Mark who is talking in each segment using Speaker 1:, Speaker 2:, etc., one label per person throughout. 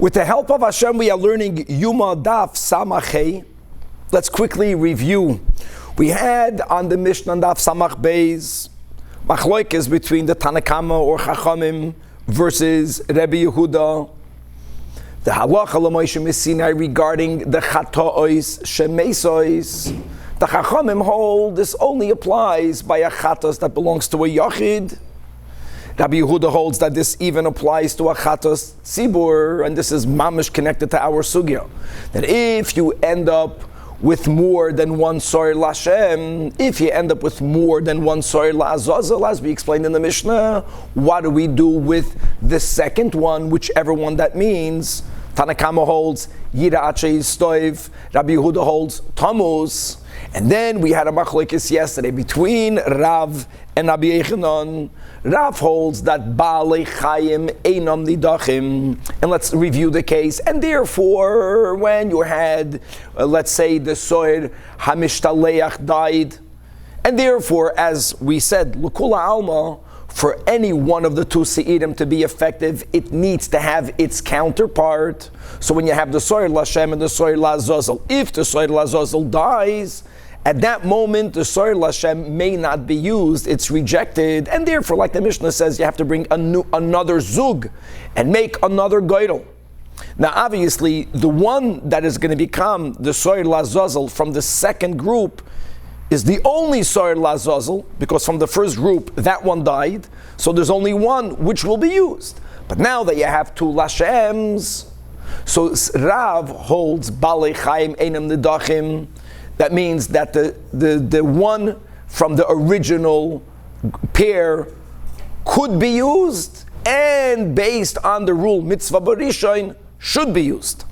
Speaker 1: With the help of Hashem, we are learning Yoma Daf Samach. Let's quickly review. We had on the Mishnah Daf Samach Beis Machloikes between the Tanach or Chachamim versus Rebbe Yehuda. The Halacha L'Moshe Messinai regarding the Chatois Shemesois. The Chachamim hold this only applies by a Chatos that belongs to a Yachid. Rabbi Yehuda holds that this even applies to a Chatos Tzibur, and this is mamish connected to our sugya. That if you end up with more than one soir Lashem, if you end up with more than one soir La'azazel, as we explained in the Mishnah, what do we do with the second one, whichever one that means? Tanakama holds Yira'at She'yistoiv, Rabbi Yehuda holds Tammuz. And then we had a machlokes yesterday between Rav and Rabbi Yechanan. Rav holds that Baalei Chayim Einam Nidachim. And let's review the case. And therefore, when you had, let's say, the Soir Hamishtaleach died, and therefore, as we said, L'kula Alma, for any one of the two Se'irim to be effective, it needs to have its counterpart. So when you have the Soir Lashem and the Soir La'azazel, if the Soir La'azazel dies, at that moment the Soir Lashem may not be used, it's rejected, and therefore, like the Mishnah says, you have to bring another Zug and make another Geidel. Now obviously, the one that is going to become the Soir La'azazel from the second group is the only Soir La'azazel, because from the first group, that one died, so there's only one which will be used. But now that you have two Lashems, so Rav holds Baalei Chayim Einam Nidachim. That means that the one from the original pair could be used, and based on the rule Mitzvah B'Rishon should be used.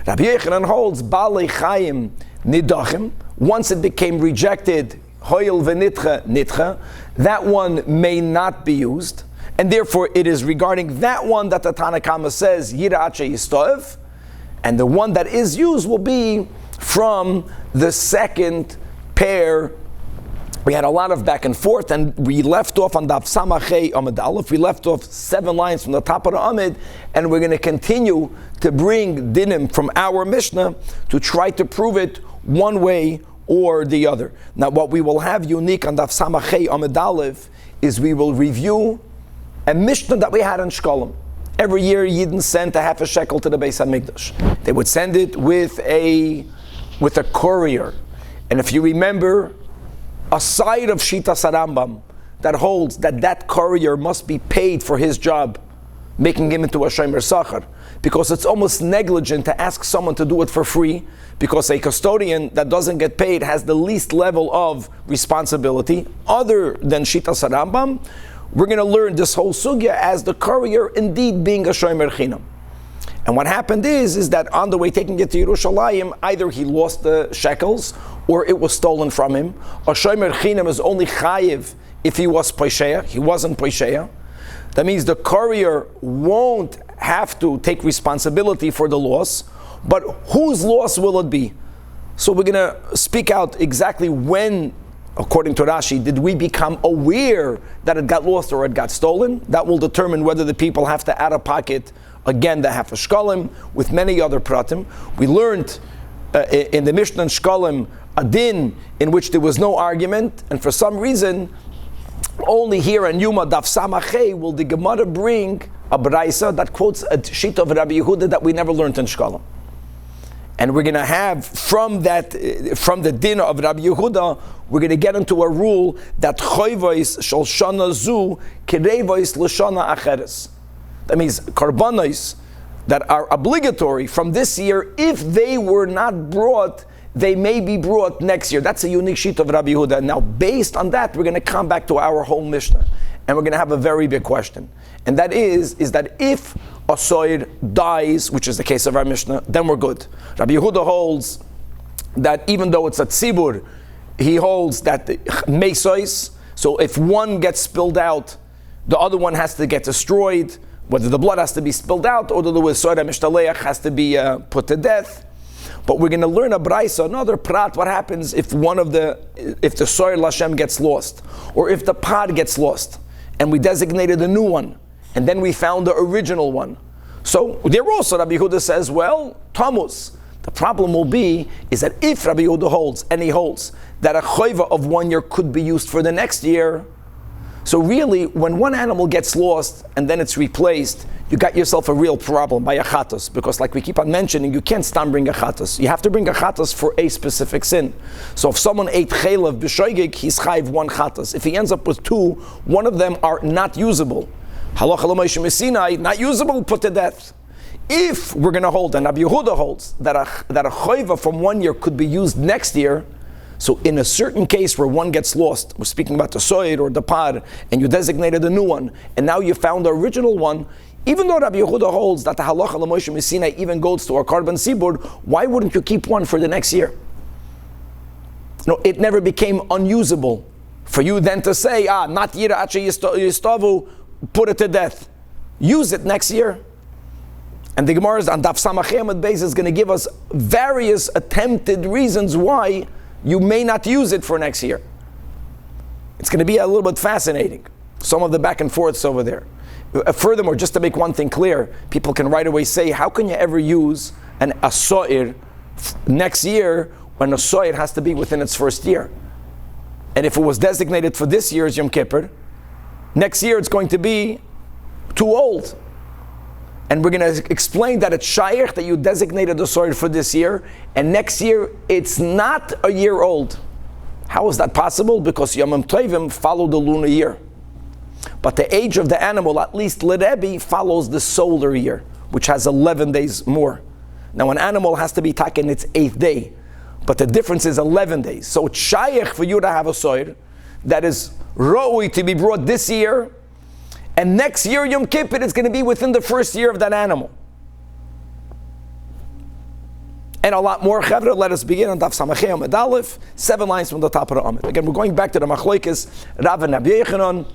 Speaker 1: Rabbi Yechanan holds Baalei Chayim Nidachim. Once it became rejected, Hoyel v'nitcha nitcha, that one may not be used, and therefore it is regarding that one that the Tanakama says Yira'at She'yistoiv, and the one that is used will be from the second pair. We had a lot of back and forth, and we left off on Daf Samachei Amud Aleph. We left off 7 lines from the top of the Amid, and we're going to continue to bring dinim from our Mishnah to try to prove it one way or the other. Now, what we will have unique on Daf Samachei Amud Aleph is we will review a Mishnah that we had in Shkolim. Every year, Yidden sent a half a shekel to the Beis HaMikdash. They would send it with a courier. And if you remember, a side of Shitas Rambam that holds that courier must be paid for his job, making him into a shomer sachar, because it's almost negligent to ask someone to do it for free, because a custodian that doesn't get paid has the least level of responsibility other than Shitas Rambam. We're going to learn this whole sugya as the courier indeed being a shomer chinam. And what happened is that on the way taking it to Yerushalayim, either he lost the shekels or it was stolen from him. A shomer chinam is only chayiv if he was poisheya. He wasn't poisheya. That means the courier won't have to take responsibility for the loss, but whose loss will it be? So we're going to speak out exactly when, according to Rashi, did we become aware that it got lost or it got stolen. That will determine whether the people have to out of pocket again the half a shkolim, with many other pratim. We learned in the Mishnah and Shkolim a din in which there was no argument, and for some reason, only here in Yoma Daf Samachei will the Gemara bring a braisa that quotes a sheet of Rabbi Yehuda that we never learned in Shkolim. And we're going to have from the din of Rabbi Yehuda, we're going to get into a rule that choyvois shel shana zu kireivois l'shana acheres. That means karbanos that are obligatory from this year, if they were not brought, they may be brought next year. That's a unique sheet of Rabbi Yehuda. Now, based on that, we're going to come back to our whole Mishnah, and we're going to have a very big question. And that is that if a soir dies, which is the case of our Mishnah, then we're good. Rabbi Yehuda holds that even though it's a tzibur, he holds that mesois, so if one gets spilled out, the other one has to get destroyed, whether the blood has to be spilled out or the soir mishtaleach has to be put to death. But we're going to learn a braisa, another prat, what happens if the soir Lashem gets lost, or if the pod gets lost, and we designated a new one, and then we found the original one. So there also Rabbi Yehuda says, well, Tammuz. The problem will be is that if Rabbi Yehuda holds, and he holds, that a choiva of 1 year could be used for the next year, so really, when one animal gets lost and then it's replaced, you got yourself a real problem by a chatos, because like we keep on mentioning, you can't stand bring a chatos. You have to bring a chatos for a specific sin. So if someone ate chaylev b'shoigig, he's chayv 1 chatos. If he ends up with 2, one of them are not usable. Halacha l'moishe mesinai, not usable, put to death. If we're going to hold, and Rabbi Yehuda holds, that a choiva from 1 year could be used next year, so in a certain case where one gets lost, we're speaking about the soid or the par, and you designated a new one, and now you found the original one, even though Rabbi Yehuda holds that the halacha l'moishe mesinai even goes to our carbon sibur, why wouldn't you keep one for the next year? No, it never became unusable for you then to say, not yira ache yistavu, put it to death. Use it next year. And the Gemara on Daf Samach Amud Beis is going to give us various attempted reasons why you may not use it for next year. It's going to be a little bit fascinating. Some of the back and forths over there. Furthermore, just to make one thing clear, people can right away say, how can you ever use a so'ir next year when a so'ir has to be within its first year? And if it was designated for this year's Yom Kippur, next year it's going to be too old. And we're going to explain that it's shaykh that you designated the so'ir for this year, and next year it's not a year old. How is that possible? Because Yomim Tovim follow the lunar year. But the age of the animal, at least L'Rebbe, follows the solar year, which has 11 days more. Now an animal has to be taken its 8th day, but the difference is 11 days. So it's shaykh for you to have a so'ir that is ro'ui to be brought this year, and next year, Yom Kippur, is going to be within the first year of that animal. And a lot more. Chavra, let us begin on Daf Samach Amud Aleph, 7 lines from the top of the Amud. Again, we're going back to the Machlokes, Rav and Rabbi Yechanan,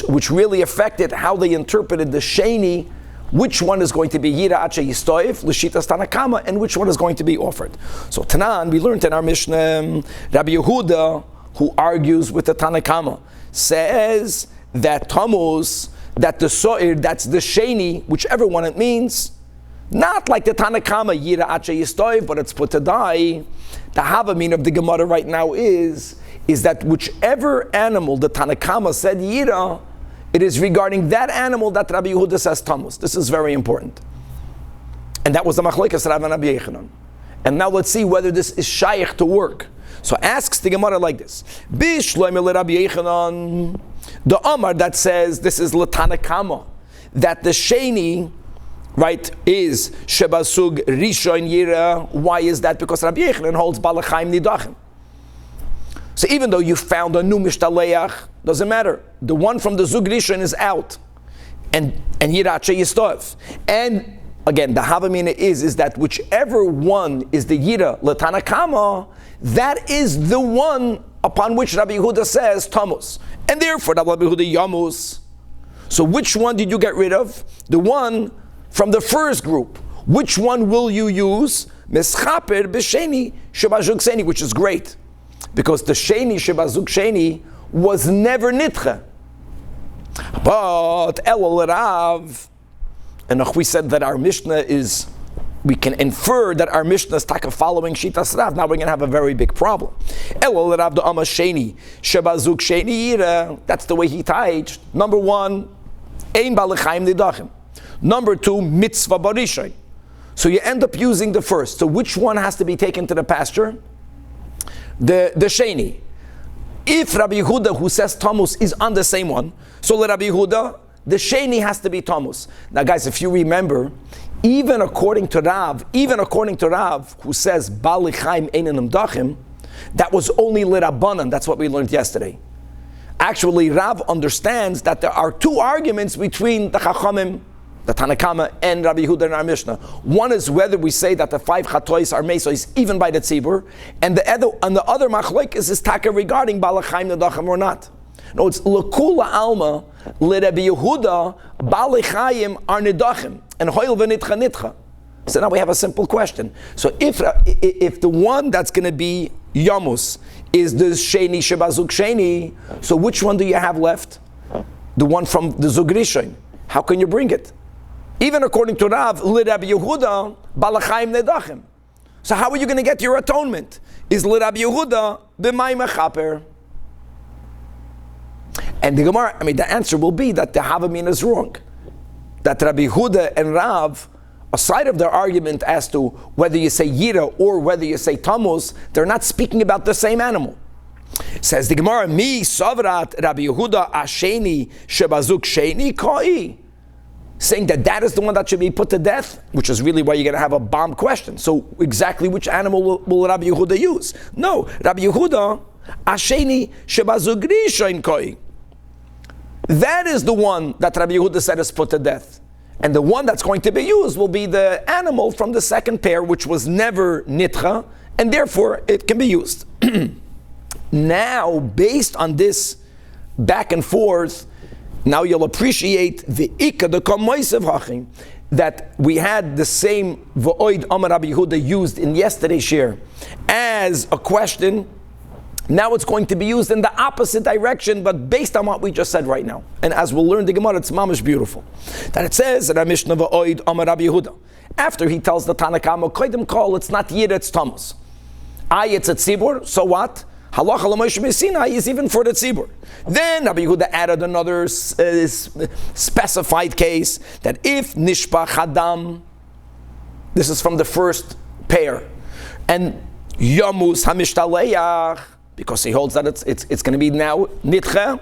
Speaker 1: which really affected how they interpreted the Sheni, which one is going to be Yira Ache Yistoyev, L'Shitas Tanakama, and which one is going to be offered. So Tanan, we learned in our Mishnah, Rabbi Yehuda, who argues with the Tanakama, says that Tammuz, that the so'ir, that's the sheni, whichever one it means, not like the Tanakama, Yira Ache Yistoyev, but it's put to die. The Havamin of the Gemara right now is that whichever animal the Tanakama said Yira, it is regarding that animal that Rabbi Yehuda says Tammuz. This is very important. And that was the Machlokes Rav and Rabbi Yechanan. And now let's see whether this is shaykh to work. So asks the Gemara like this: Bishloimel Rabbi Yechanan, the Amar that says this is L'Tanakama, that the Sheni, right, is Shebasug Rishon Yira. Why is that? Because Rabbi Yechanan holds Balachaim Nidachim. So even though you found a new Mishtaleach, doesn't matter. The one from the Zug Rishon is out, and Yira Ache Yistoyev. And again, the Havamina is that whichever one is the Yira L'Tanakama, that is the one upon which Rabbi Yehuda says Tammuz. And therefore, Rabbi Yehuda Yamus. So which one did you get rid of? The one from the first group. Which one will you use? Meschaper b'sheni shebazug sheni, which is great. Because the sheni shebazug sheni was never nitcha. But Elul Rav, and we said that our Mishnah is, we can infer that our Mishnah is taka following Shitas Rav. Now we're going to have a very big problem. Elul Rav the Amma Sheni Shebazuk Sheni Yira. That's the way he taught. Number one, Ein Balachaim Nidachim. Number two, Mitzvah Barishay. So you end up using the first. So which one has to be taken to the pasture? The Sheni. If Rabbi Yehuda, who says Tammuz, is on the same one, so let Rabbi Yehuda, the Sheni has to be Tammuz. Now guys, if you remember, even according to Rav, who says Balichaim Einanam Dachim, that was only L'Rabbanan. That's what we learned yesterday. Actually, Rav understands that there are two arguments between the Chachamim, the Tanakama, and Rabbi Yehuda in our Mishnah. One is whether we say that the 5 chatois are mesos even by the tzibur, and the other machlokes is taka regarding Balachaim Nedachim or not. No, it's L'Kula Alma, L'Rabbi Yehuda, Balachaim are Nedachim, and Hoil v'nitcha nitcha. So now we have a simple question. So if the one that's going to be Yamus is the Sheni Shebazuk Sheni, so which one do you have left? The one from the Zug Rishon. How can you bring it? Even according to Rav, Rabbi Yehuda, Balachayim Nedachim. So how are you going to get your atonement? Is Rabbi Yehuda b'may mechaper? And the Gemara, the answer will be that the Havamina is wrong. That Rabbi Yehuda and Rav, aside of their argument as to whether you say Yira or whether you say Tammuz, they're not speaking about the same animal. Says the Gemara, Mi Savrat Rabbi Yehuda Asheni Shebazuk Sheni Koi. Saying that is the one that should be put to death, which is really why you're going to have a bomb question. So exactly which animal will Rabbi Yehuda use? No, Rabbi Yehuda, Asheni Shebazug Rishon Koi. That is the one that Rabbi Yehuda said is put to death. And the one that's going to be used will be the animal from the second pair, which was never nitcha, and therefore it can be used. Now, based on this back and forth, now you'll appreciate the ikka, the kamoisev hachim, that we had the same v'oid Amar Rabbi Yehuda used in yesterday's shir as a question. Now it's going to be used in the opposite direction, but based on what we just said right now. And as we'll learn the Gemara, it's mamish beautiful. That it says that Mishnah v'oid Amar Rabbi Yehuda. After he tells the Tanach, koidim kol, it's not yid, it's tammuz. It's a tzibur, so what? Halacha l'Moshe Sinai is even for the tzibur. Then Rabbi Yehuda added another specified case that if nishpach hadam, this is from the first pair, and yamus hamishtaleyach, because he holds that it's going to be now nitcha.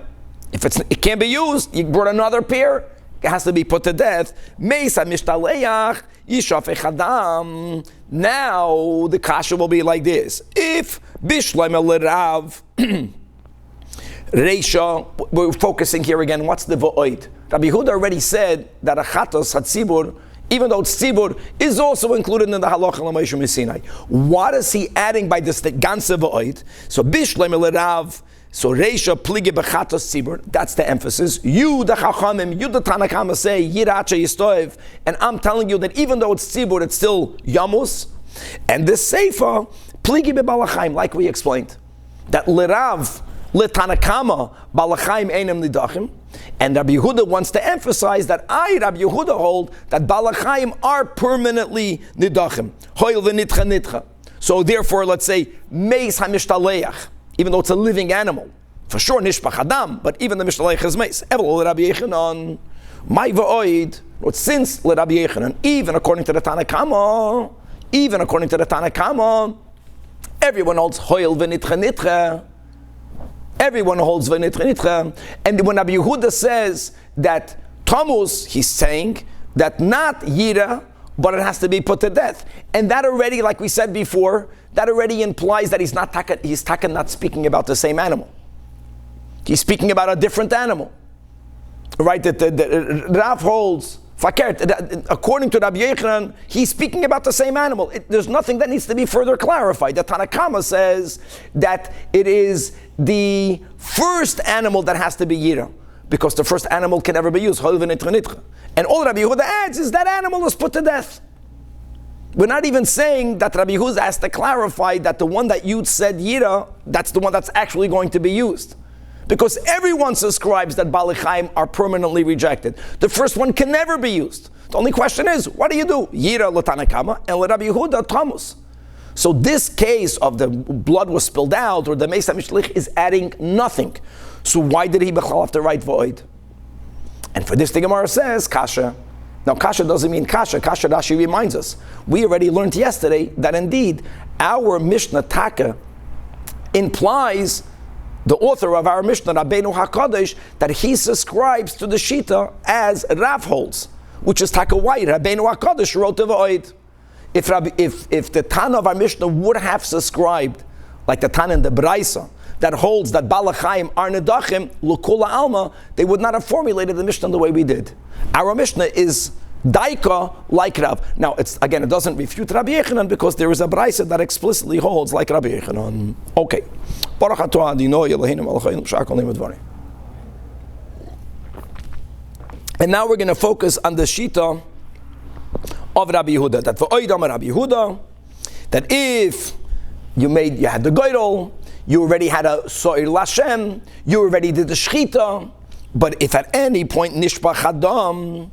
Speaker 1: If it can't be used, you brought another pair, it has to be put to death. Meis hamishtaleyach yishafech hadam. Now the kasha will be like this: if Bishleim Rav Reisha, we're focusing here again. What's the va'oid? Rabbi Yehuda already said that a chatos hatzibur, even though it's tzibur, is also included in the halacha l'Moshe Sinai. What is he adding by this ganze va'oid? So Bishleim Rav, so Reisha plige bechatos tzibur. That's the emphasis. You the chachamim, you the Tanach say yiracha yistoev, and I'm telling you that even though it's tzibur, it's still yamus. And the seifa pligi bebalachayim, like we explained, that lirav litanakama balachayim einem nidachim, and Rabbi Yehuda wants to emphasize that Rabbi Yehuda hold that balachayim are permanently nidachim. Hoil v'nitcha nitcha. So therefore, let's say meis hamishtaleyach, even though it's a living animal, for sure nishpach adam, but even the mishtaleich is meis. Evel Rabbi Yechanan, my va'oid, since Rabbi Yechanan, even according to the Tanakama, everyone holds hoil v'nitcha nitcha. Everyone holds v'nitcha nitcha. And when Rabbi Yehuda says that Tammuz, he's saying that not yira, but it has to be put to death. And that already, like we said before, that already implies that he's not speaking about the same animal. He's speaking about a different animal. Right? That the Rav holds fakert. According to Rabbi Yechanan, he's speaking about the same animal. There's nothing that needs to be further clarified. The Tanakama says that it is the first animal that has to be yira, because the first animal can never be used. And all Rabbi Yehuda adds is that animal is put to death. We're not even saying that Rabbi Yehuda has to clarify that the one that you said yira, that's the one that's actually going to be used. Because everyone subscribes that balachayim are permanently rejected. The first one can never be used. The only question is, what do you do? Yira l'tanakama and l'Rabbi Yehuda tammuz. So this case of the blood was spilled out or the meis hamishlich is adding nothing. So why did he b'chal have to write void? And for this the Gemara says kasha. Now kasha doesn't mean kasha. Kasha Rashi reminds us. We already learned yesterday that indeed our Mishnah Taka implies the author of our Mishnah, Rabbeinu HaKadosh, that he subscribes to the Shita as Rav holds, which is Taka White. Rabbeinu HaKadosh wrote the Void. If the Tana of our Mishnah would have subscribed, like the Tana in the Braisa, that holds that Balachayim are Nedachim, Lukula Alma, they would not have formulated the Mishnah the way we did. Our Mishnah is Daika like Rav. Now, it doesn't refute Rabbi Yechanan because there is a Braisa that explicitly holds like Rabbi Yechanan. Okay. And now we're going to focus on the Shita of Rabbi Yehuda. That for Oidam Rabbi Yehuda, that if you had the Goydol, you already had a So'ir Lashem, you already did the Shchita, but if at any point Nishpach Hadam,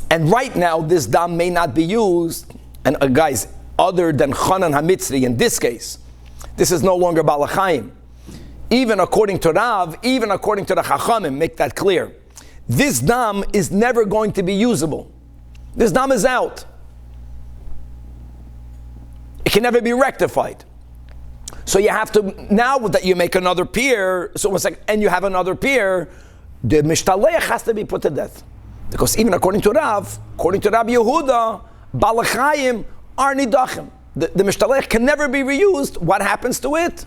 Speaker 1: And right now, this dam may not be used. And guys, other than Chanan HaMitzri, in this case, this is no longer Balachayim. Even according to Rav, even according to the Chachamim, make that clear. This dam is never going to be usable. This dam is out. It can never be rectified. So you have to, now that you make another pier, so one second, and you have another pier, the Mishtaleach has to be put to death. Because even according to Rav Yehuda, Balachayim are nidachim. The Mishtaleach can never be reused. What happens to it?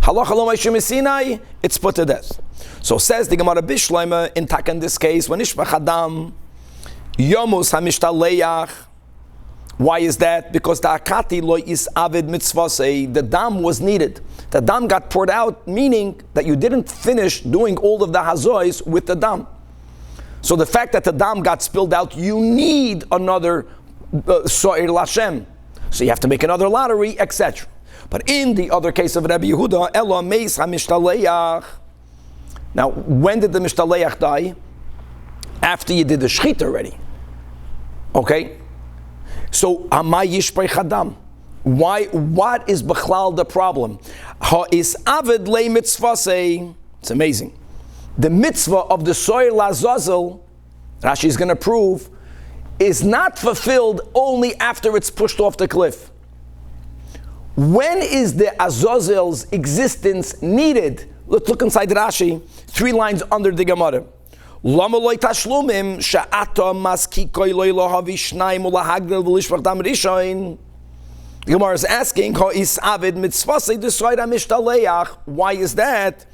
Speaker 1: Halacha lo Moshe Sinai, it's put to death. So says the Gemara Bishleima in Tak in this case, when Ishbach Adam, Yomus HaMishtaleach. Why is that? Because the Akati lo is avid mitzvah, the dam was needed. The dam got poured out, meaning that you didn't finish doing all of the hazois with the dam. So the fact that the dam got spilled out, you need another so'ir lashem. So you have to make another lottery, etc. But in the other case of Rabbi Yehuda, Ela meis ha-mishtaleach. Now, when did the mishtaleach die? After you did the shchita already. Okay? So, Amay Yishpei Chadam. Why? What is Bechlal the problem? Ha is Avid Le Mitzvah. It's amazing. The mitzvah of the Soyer Lazazel, Rashi is going to prove, is not fulfilled only after it's pushed off the cliff. When is the Azazel's existence needed? Let's look inside Rashi, 3 lines under the Gemara. Lama loy tashlumim sha'ata maskikoy loy lohavi shnayim ulahagdel v'lishvach dam rishoin. The Gemara is asking, Ho is avid mitzvasei d'soyra mishtaleach. Why is that?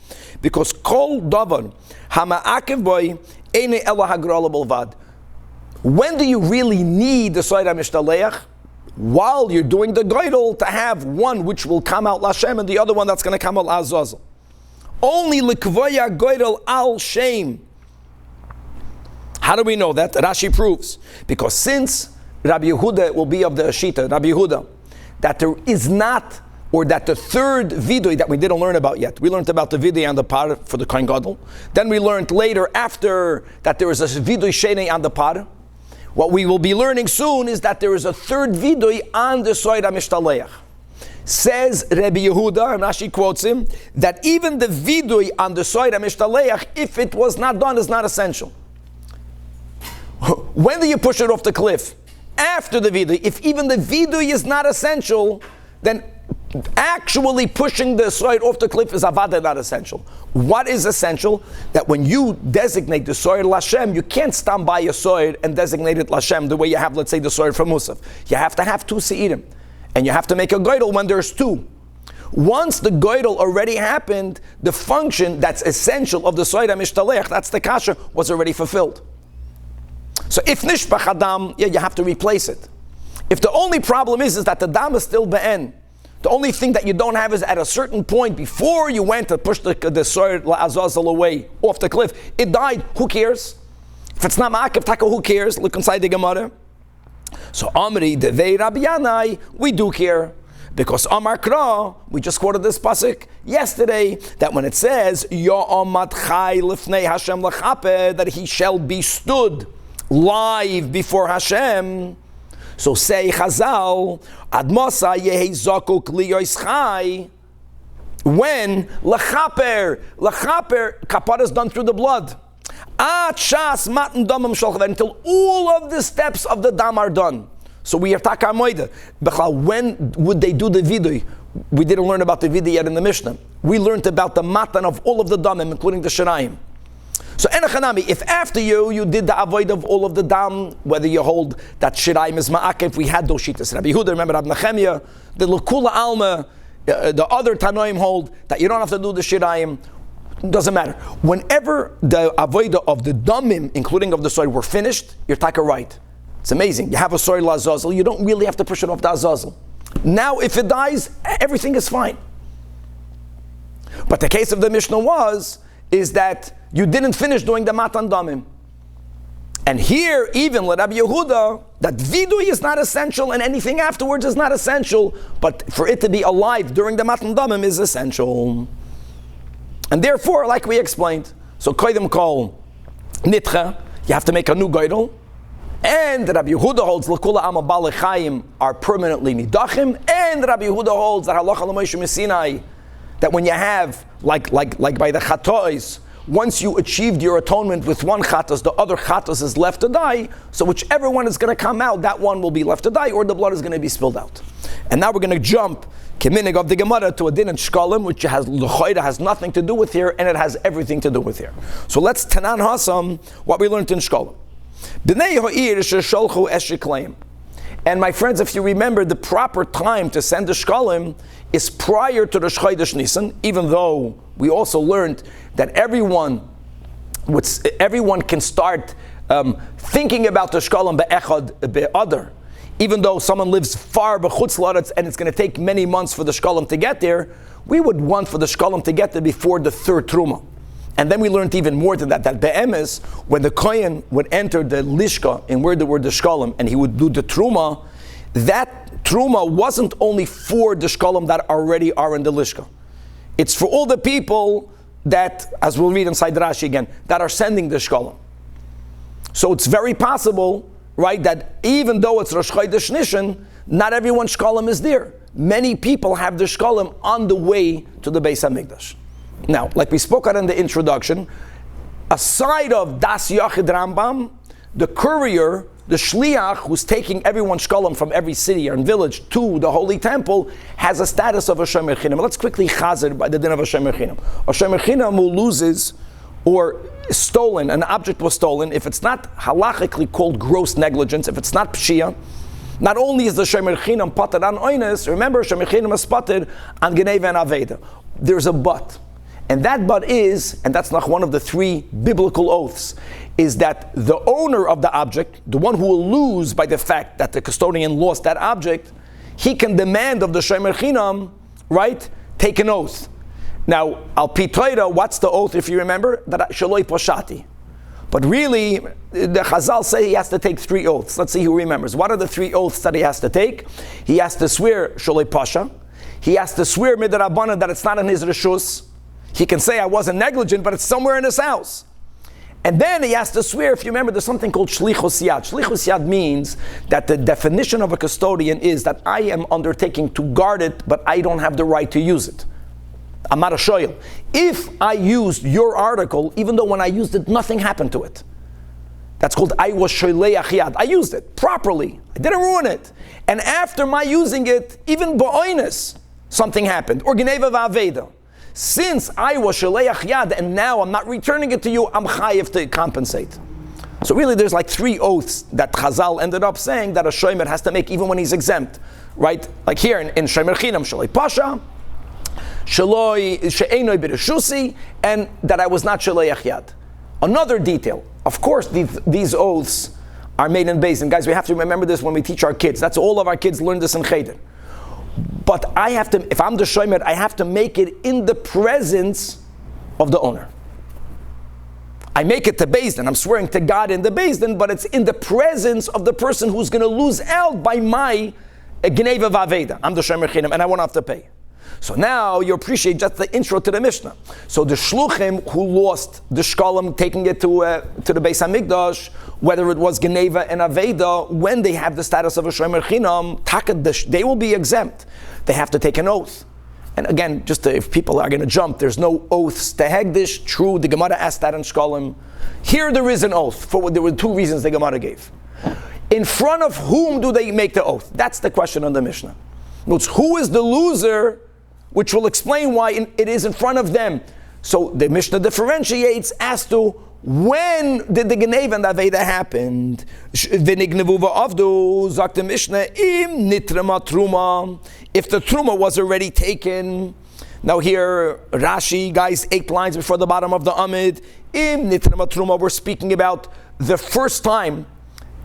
Speaker 1: Because kol davar hama'akev boy eine ela hagrala bolvad. When do you really need the soyra mishtaleach? While you're doing the goydel, to have one which will come out Lashem and the other one that's going to come out Azazel. Only likvoya goydel al shem. How do we know that? Rashi proves. Because since Rabbi Yehuda will be of the Shita, Rabbi Yehuda, that there is not, or that the third vidui that we didn't learn about yet, we learned about the vidui on the par for the Kohen Gadol. Then we learned later, after, that there is a vidui sheni on the par. What we will be learning soon is that there is a third vidui on the Soira Mishtaleach. Says Rabbi Yehuda, and Rashi quotes him, that even the vidui on the Soira Mishtaleach, if it was not done, is not essential. When do you push it off the cliff? After the vidui. If even the vidui is not essential, then actually pushing the soid off the cliff is avada not essential. What is essential? That when you designate the soid Lashem, you can't stand by a soid and designate it Lashem the way you have, let's say, the soid from Musaf. You have to have 2 seirim. And you have to make a goydel when there's 2. Once the goydel already happened, the function that's essential of the soid HaMishtalech, that's the kasha, was already fulfilled. So if nishpach adam, you have to replace it. If the only problem is that the dam is still be'en, the only thing that you don't have is at a certain point before you went to push the soir la'azazel away off the cliff, it died. Who cares? If it's not ma'akev taka, who cares? Look inside the Gemara. So Amri devei Rabbi Yanai, we do care. Because Amar Kra, we just quoted this pasuk yesterday, that when it says Mordechay lifnei Hashem lachape, that he shall be stood live before Hashem. So say Chazal, Admosa yehi zakuk liyois chai. When lachaper kapara is done through the blood. Shas matan damam shalchav, until all of the steps of the dam are done. So we are taka moida. When would they do the vidui? We didn't learn about the vidui yet in the Mishnah. We learned about the matan of all of the damim, including the shirayim. So enachanami, if after you did the avoid of all of the dam, whether you hold that shirayim is ma'akev, we had those shitas. Rabbi Yehuda, remember Rabbi Nechemia, the L'kula Alma, the other Tanoim hold that you don't have to do the shirayim. Doesn't matter. Whenever the avoida of the damim, including of the soil, were finished, you're taka right. It's amazing. You have a soil azazel, you don't really have to push it off the azazel. Now, if it dies, everything is fine. But the case of the Mishnah is that you didn't finish doing the matan damim. And here, even let Rabbi Yehuda, that vidui is not essential and anything afterwards is not essential, but for it to be alive during the matan damim is essential. And therefore, like we explained, so koydem kol nitcha, you have to make a new goydel, And Rabbi Yehuda holds L'kula Ama Baalei Chayim are permanently nidachim, and Rabbi Yehuda holds that halacha l'Moshe Messinai, that when you have, like by the chatois, once you achieved your atonement with one chatos, the other chatos is left to die, so whichever one is going to come out, that one will be left to die, or the blood is going to be spilled out. And now we're going to jump, keminig of the Gemara, to a din and shkalim, which has nothing to do with here, and it has everything to do with here. So let's tanan hasam what we learned in shkalim. And my friends, if you remember, the proper time to send the shkalim is prior to the Chodesh Nisan, even though we also learned that everyone can start thinking about the shkalim be'echad be'adar, even though someone lives far b'chutz la'aretz and it's going to take many months for the shkalim to get there. We would want for the shkalim to get there before the third truma. And then we learned even more than that be'emes, when the kohen would enter the lishka, and where there were the shkalim, and he would do the truma, that truma wasn't only for the shkalim that already are in the lishka. It's for all the people that, as we'll read inside Rashi again, that are sending the shkalim. So it's very possible, right, that even though it's Rosh Chodesh Nisan, not everyone's shkalim is there. Many people have the shkalim on the way to the Beis HaMikdash. Now, like we spoke about in the introduction, aside of Das Yachid Rambam, the courier, the shliach, who's taking everyone's shkalim from every city and village to the Holy Temple, has a status of a shomer chinam. Let's quickly chazer by the din of a shomer chinam. A shomer chinam who loses or stolen, an object was stolen, if it's not halachically called gross negligence, if it's not pshia, not only is the shomer chinam pated on oines, remember shomer chinam is pated on geneva and aveda. There's a but. And that but is, and that's not one of the three biblical oaths, is that the owner of the object, the one who will lose by the fact that the custodian lost that object, he can demand of the shomer chinam, right, take an oath. Now, al pi Torah, what's the oath, if you remember? That shaloi poshati. But really, the Chazal say he has to take three oaths. Let's see who remembers. What are the three oaths that he has to take? He has to swear shaloi pasha. He has to swear midrabanan that it's not in his reshus. He can say, I wasn't negligent, but it's somewhere in his house. And then he has to swear, if you remember, there's something called shlichus yad. Shlichus yad means that the definition of a custodian is that I am undertaking to guard it, but I don't have the right to use it. I'm not a shoyel. If I used your article, even though when I used it, nothing happened to it. That's called I was shoyleach yad. I used it properly. I didn't ruin it. And after my using it, even ba'oines, something happened. Or geneva va'aveda. Since I was shaleach yad and now I'm not returning it to you, I'm chayiv to compensate. So really there's like three oaths that Chazal ended up saying that a shomer has to make even when he's exempt. Right? Like here in shomer chinam, shaloi pasha, shaloi she'enoi b'reshusi, and that I was not shaleach yad. Another detail. Of course these oaths are made in Beis Din. Guys, we have to remember this when we teach our kids. That's all of our kids learn this in Cheder. But I have to, if I'm the shomer, I have to make it in the presence of the owner. I make it to Beis Din. I'm swearing to God in the Beis Din, but it's in the presence of the person who's going to lose out by my geneva v'aveda. I'm the shomer chinam, and I won't have to pay. So now you appreciate just the intro to the Mishnah. So the shluchim who lost the shkalim, taking it to the Beis HaMikdash, whether it was geneva and aveda, when they have the status of a shomer chinam, they will be exempt. They have to take an oath. And again, if people are going to jump, there's no oaths to hegdish. True, the Gemara asked that in shkalim. Here there is an oath. There were two reasons the Gemara gave. In front of whom do they make the oath? That's the question on the Mishnah. Notice, who is the loser? Which will explain why it is in front of them. So the Mishnah differentiates as to when did the Geneva and the Aveda happened. V'nignevu v'avdu, zok the Mishnah, im nitrama truma, if the truma was already taken. Now here, Rashi, guys, 8 lines before the bottom of the Amid, im nitrama truma, we're speaking about the first time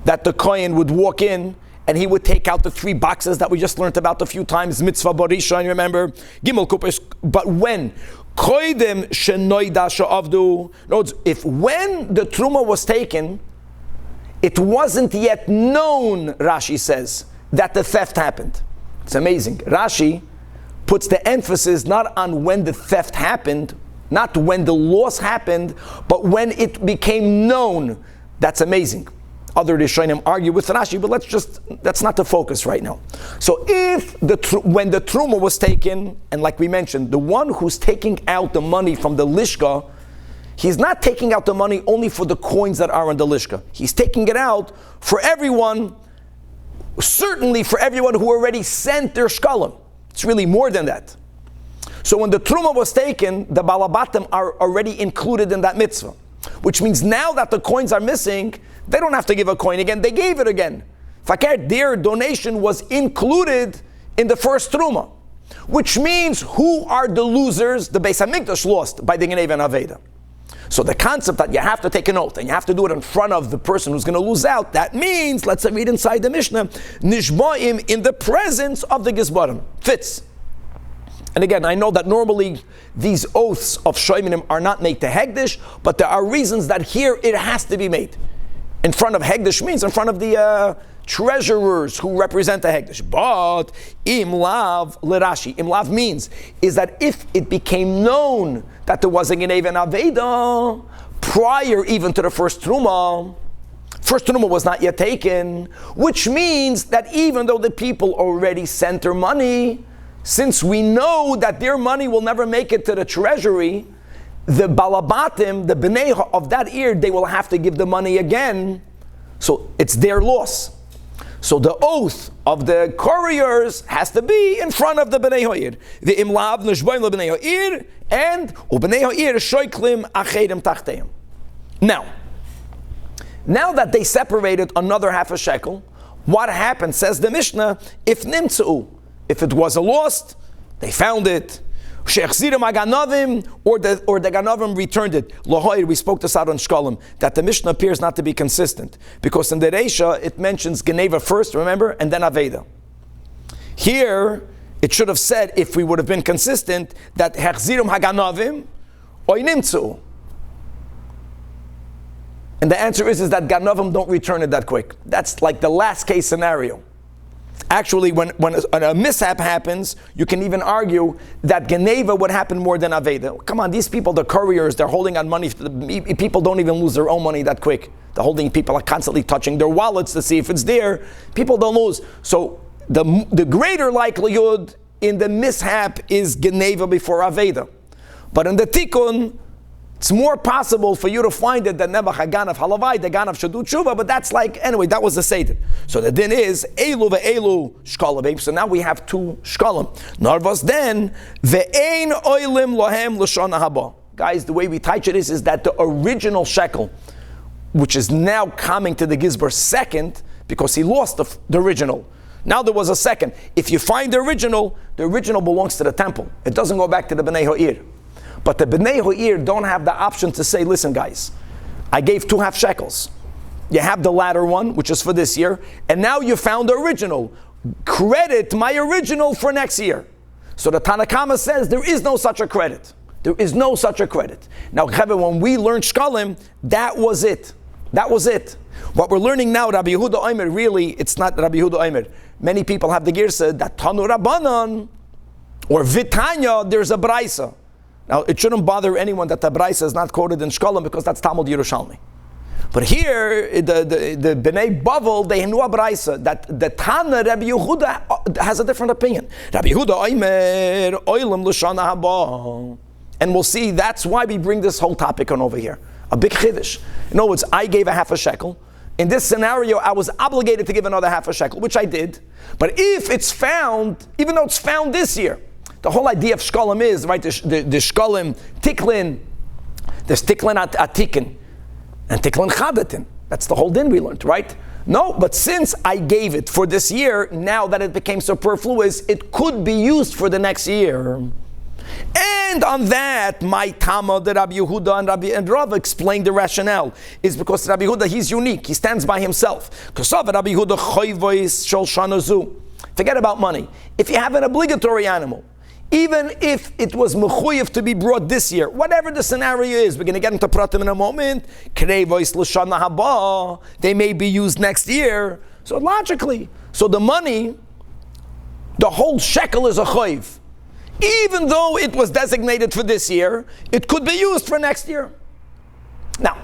Speaker 1: that the Kohen would walk in and he would take out the 3 boxes that we just learned about a few times, mitzvah barisha, and remember, gimel kupes. But when koidem shenoida she'avdu, notice, if when the truma was taken, it wasn't yet known, Rashi says, that the theft happened. It's amazing. Rashi puts the emphasis not on when the theft happened, not when the loss happened, but when it became known. That's amazing. Other Rishonim argue with Rashi, but that's not the focus right now. So if when the Truma was taken, and like we mentioned, the one who's taking out the money from the Lishka, he's not taking out the money only for the coins that are on the Lishka. He's taking it out for everyone, certainly for everyone who already sent their shkalim. It's really more than that. So when the Truma was taken, the Balabatim are already included in that mitzvah. Which means now that the coins are missing, they don't have to give a coin again, they gave it again. Fakir, their donation was included in the first Truma. Which means, who are the losers? The Beis HaMikdash lost by the Geneva and Aveda. So the concept that you have to take an oath, and you have to do it in front of the person who's going to lose out, that means, let's read inside the Mishnah, Nishba'im in the presence of the Gizbarim. Fits. And again, I know that normally these oaths of Shoiminim are not made to Hegdish, but there are reasons that here it has to be made. In front of Hegdish means in front of the treasurers who represent the Hegdish. But Imlav Lirashi. Imlav means is that if it became known that there was a Geneva and Aveda prior even to the first Truma was not yet taken, which means that even though the people already sent their money, since we know that their money will never make it to the treasury, the Balabatim, the Bnei of that year, they will have to give the money again. So it's their loss. So the oath of the couriers has to be in front of the Bnei Ha'ir. The Imlav Nishboim LeBnei Ha'ir and Ubnei Ha'ir Shoiklim Achedim Tachteim. Now that they separated another half a shekel, what happened, says the Mishnah, if Nimtzu, if it was a lost, they found it. She'achzirim haganavim, or the ganavim returned it. Lahoir, we spoke this out on Shkalim, that the Mishnah appears not to be consistent. Because in the Reisha, it mentions Geneva first, remember, and then Aveda. Here, it should have said, if we would have been consistent, that Hechzirim haganavim, oinimtzu. And the answer is that ganavim don't return it that quick. That's like the last case scenario. Actually, when a mishap happens, you can even argue that Geneva would happen more than Aveda. Come on, these people, the couriers, they're holding on money. People don't even lose their own money that quick. The holding people are constantly touching their wallets to see if it's there. People don't lose. So the greater likelihood in the mishap is Geneva before Aveda. But in the Tikkun, it's more possible for you to find it than Nebuch HaGanav Halavai, the Ganav Shadu Tshuva, but that's like, anyway, that was the Seder. So the din is, Elu ve'elu shkalim. So now we have two shkalim. Narvas then, ve'ein oilim lohem l'shana haba. Guys, the way we teach it is that the original shekel, which is now coming to the Gizbar second, because he lost the original. Now there was a second. If you find the original belongs to the temple. It doesn't go back to the Bnei Ha'ir. But the Bnei Ha'ir don't have the option to say, listen guys, I gave 2.5 shekels. You have the latter one, which is for this year, and now you found the original. Credit my original for next year. So the Tanakama says there is no such a credit. There is no such a credit. Now, when we learned Shkalim, that was it. That was it. What we're learning now, Rabbi Yehuda Omer, really, it's not Rabbi Yehuda Omer. Many people have the girsa that Tanu Rabbanan or Vitanya, there's a Braisa. Now, it shouldn't bother anyone that the Braisa is not quoted in Shkalim because that's Talmud Yerushalmi. But here, the Bnei Bavel, they knew a Braisa that the Tana Rabbi Yehuda has a different opinion. Rabbi Yehuda Omer, Oilam L'Shana Haba. And we'll see, that's why we bring this whole topic on over here. A big chiddush. In other words, I gave a half a shekel. In this scenario, I was obligated to give another half a shekel, which I did. But if it's found, even though it's found this year, the whole idea of shkalim is, right, the shkalim, tiklin, there's tiklin atikin, and tiklin chadatin. That's the whole din we learned, right? No, but since I gave it for this year, now that it became superfluous, it could be used for the next year. And on that, my Tama, the Rabbi Yehuda and Rabbi and Rav explained the rationale. Is because Rabbi Yehuda, he's unique. He stands by himself. Rabbi Yehuda, forget about money. If you have an obligatory animal, even if it was mechuyev to be brought this year, whatever the scenario is, we're going to get into pratim in a moment. They may be used next year. So logically, so the money, the whole shekel is a choiv. Even though it was designated for this year, it could be used for next year. Now,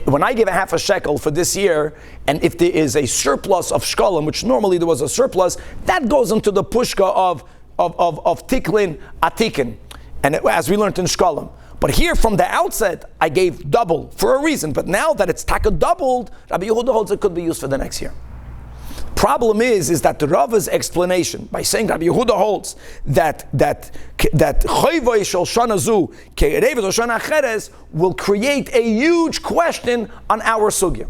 Speaker 1: when I give a half a shekel for this year, and if there is a surplus of shkolim, which normally there was a surplus, that goes into the pushka of tiklin atikin, and as we learned in shkolim. But here from the outset, I gave double for a reason. But now that it's taka doubled, Rabbi Yehuda holds it could be used for the next year. Problem is that the Rava's explanation by saying Rabbi Yehuda holds that choyvoi shel shana zu ke'erev shana acheres will create a huge question on our sugya.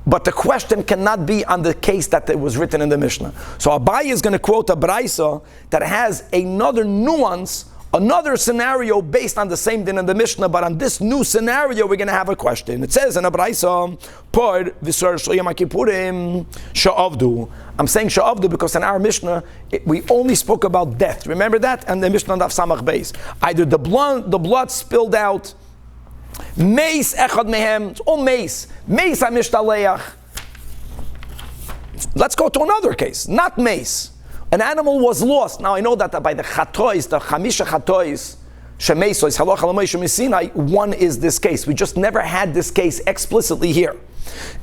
Speaker 1: But the question cannot be on the case that it was written in the Mishnah. So Abaye is going to quote a braisa that has another nuance, another scenario based on the same din in the Mishnah, but on this new scenario we're going to have a question. It says in a braisa, "Por v'sor Yom Kippurim sha'avdu." I'm saying sha'avdu because in our Mishnah we only spoke about death. Remember that? And the Mishnah Daf Samach Beis. Either the blood spilled out, meis echad mehem, it's all meis hamishtaleyach. Let's go to another case, not meis. An animal was lost. Now I know that by the chatois, the chamisha chatois, shemeisos, haloch halamoy shemesinai, one is this case. We just never had this case explicitly here.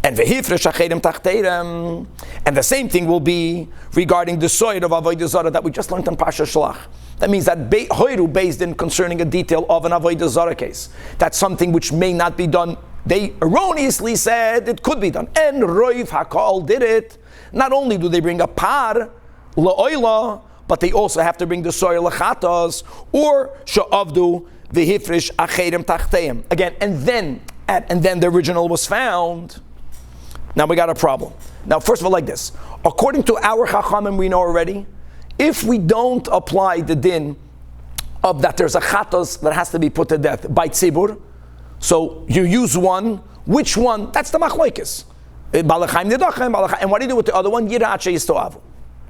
Speaker 1: And vehifresh achedim tachteirem, and the same thing will be regarding the soid of avodah zarah that we just learned in Parsha Shlach. That means that hoiru based in concerning a detail of an avodah zarah case. That's something which may not be done. They erroneously said it could be done, and roiv hakol did it. Not only do they bring a par la'oila, but they also have to bring the soil lachatos or sha'avdu v'hifrish acherim tachteim. Again, and then the original was found. Now we got a problem. Now, first of all, like this: according to our chachamim, we know already, if we don't apply the din of that there's a chatos that has to be put to death by tzibur, so you use one. Which one? That's the machlokes. And what do you do with the other one? Yirat sheyistoavu.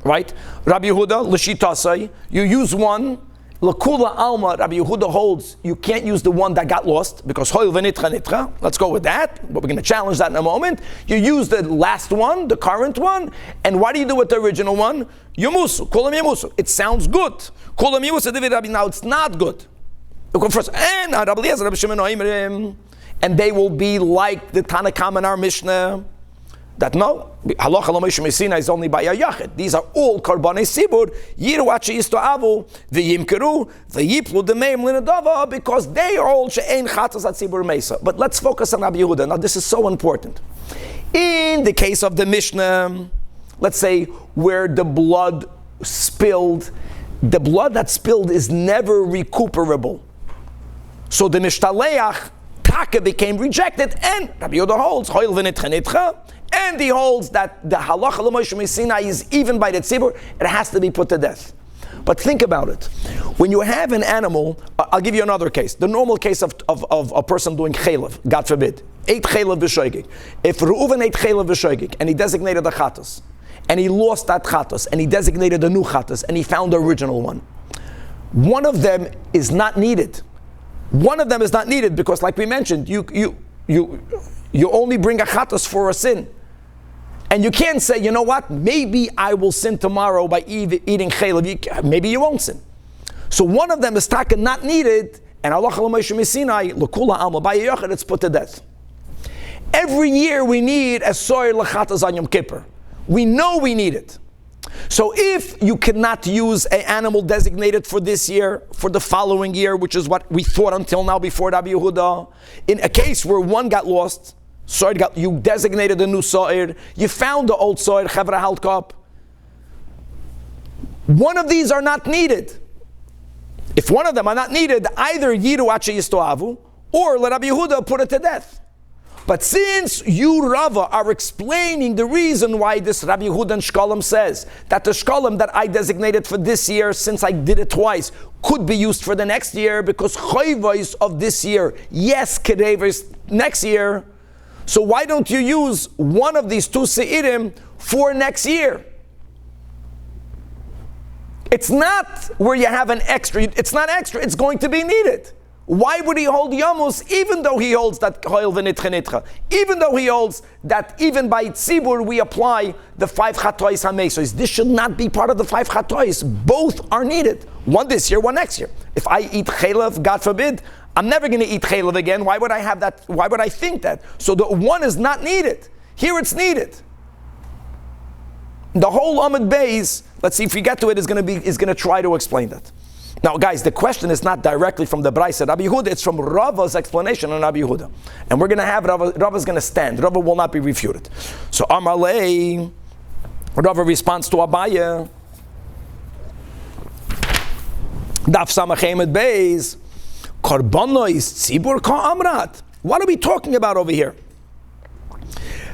Speaker 1: Right? Rabbi Yehuda, l'shitasai, you use one, l'kula alma, Rabbi Yehuda holds, you can't use the one that got lost, because hoil v'nitra nitra, let's go with that, but we're going to challenge that in a moment. You use the last one, the current one, and what do you do with the original one? Yumusu, kulam yamusu. It sounds good. Kulam yamusu, now it's not good. First, and they will be like the Tanach in our Mishnah, that no, halacha l'moshe mesina is only by a yachid. These are all karbanei sibur. Yiru achi yistoavu v'yimkeru v'yiplu demeim l'nedava, because they are all she'ein chatas at sibur mesa. But let's focus on Rabbi Yehuda. Now this is so important. In the case of the Mishnah, let's say where the blood that spilled is never recuperable. So the mishtaleach taka became rejected, and Rabbi Yehuda holds hoil v'nitcha nitcha. And he holds that the halacha l'moshe mesina is even by the tzibur, it has to be put to death. But think about it. When you have an animal, I'll give you another case. The normal case of a person doing chaylev, God forbid, ate chaylev b'shoigig. If Reuven ate chaylev b'shoigig, and he designated the chatos, and he lost that chatos, and he designated the new chatos, and he found the original one, one of them is not needed. One of them is not needed because, like we mentioned, you only bring a chatos for a sin. And you can't say, you know what, maybe I will sin tomorrow by eating chaylev. Maybe you won't sin. So one of them is taka not needed, and Allah l'moshe mesinai l'kula alma by yachid, it's put to death. Every year we need a soy l'chatas on Yom Kippur. We know we need it. So if you cannot use an animal designated for this year, for the following year, which is what we thought until now before Rabbi Yehuda, in a case where one got lost, you designated a new so'ir, you found the old so'ir, chevra halkop. One of these are not needed. If one of them are not needed, either yiru ache yistoavu, or let Rabbi Yehuda put it to death. But since you, Rava, are explaining the reason why this Rabbi Yehuda and Shkolim says that the Shkolim that I designated for this year, since I did it twice, could be used for the next year, because chayvos of this year, yes, kedevos next year. So why don't you use one of these two seirim for next year? It's not where you have an extra. It's not extra. It's going to be needed. Why would he hold Yamus, even though he holds that Choil v'nitcha nitcha? Even though he holds that even by Tzibur we apply the 5 Chatois HaMesos. This should not be part of the 5 Chatois. Both are needed. One this year, one next year. If I eat Chelev, God forbid, I'm never going to eat Chelev again. Why would I have that? Why would I think that? So the one is not needed. Here it's needed. The whole Amud Beis, let's see if we get to it, is going to try to explain that. Now, guys, the question is not directly from the Brisa Rabbi Yehuda, it's from Rava's explanation on Rabbi Yehuda. And we're going to have Rava's going to stand. Rava will not be refuted. So Amar Lei, Rava responds to Abaya. Daf Samachem Beis, Korbanos Tzibur Ka Amrat. What are we talking about over here?